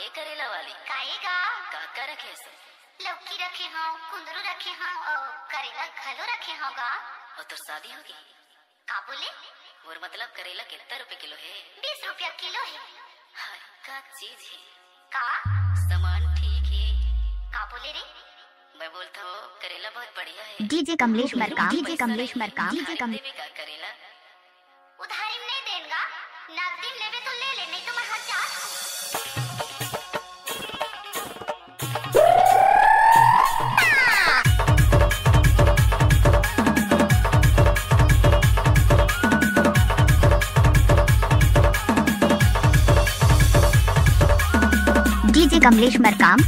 ए करेला वाली काएगा काका रखे सो लौकी रखे हाँ, कुंदरू रखे हाँ और करेला घलो रखे होगा। और तो शादी होगी का बोले? और मतलब करेला कितना रुपए किलो है? 20 रुपया किलो है। हाय का चीज है का सामान ठीक है। का बोले रे? मैं बोलता हूँ करेला बहुत बढ़िया है। DJ Kamlesh Markam, DJ Kamlesh Markam, DJ Kamlesh Devi का करेला उधारी में नहीं देगा, नकदी लेवे तो ले ले, नहीं तो मैं हाथ चाट DJ Kamlesh Markam.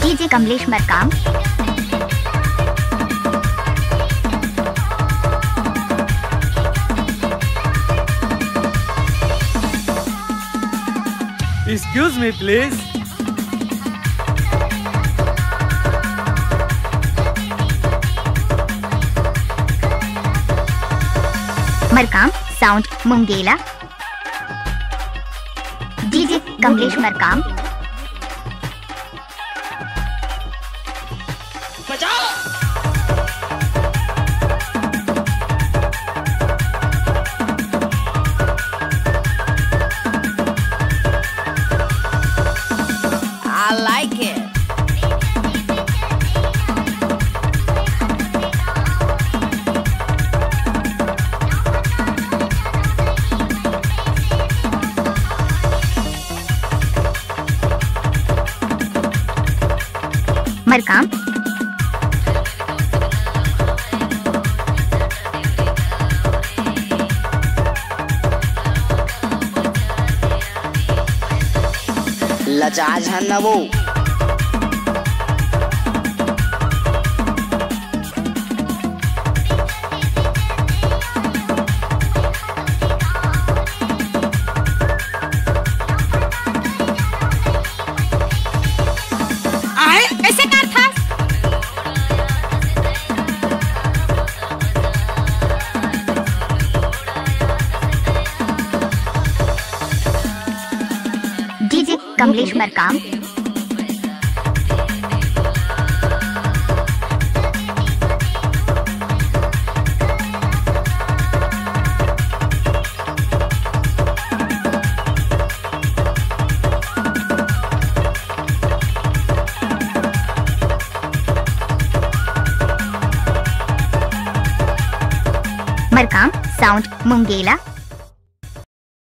DJ Kamlesh Markam. Excuse me, please. Markam sound Mungela. DJ Kamlesh Markam. I like it. Markam लजाज है न वो ऐसे कर था। डीजे कमलेश मरकाम। मरकाम साउंड मुंगेला।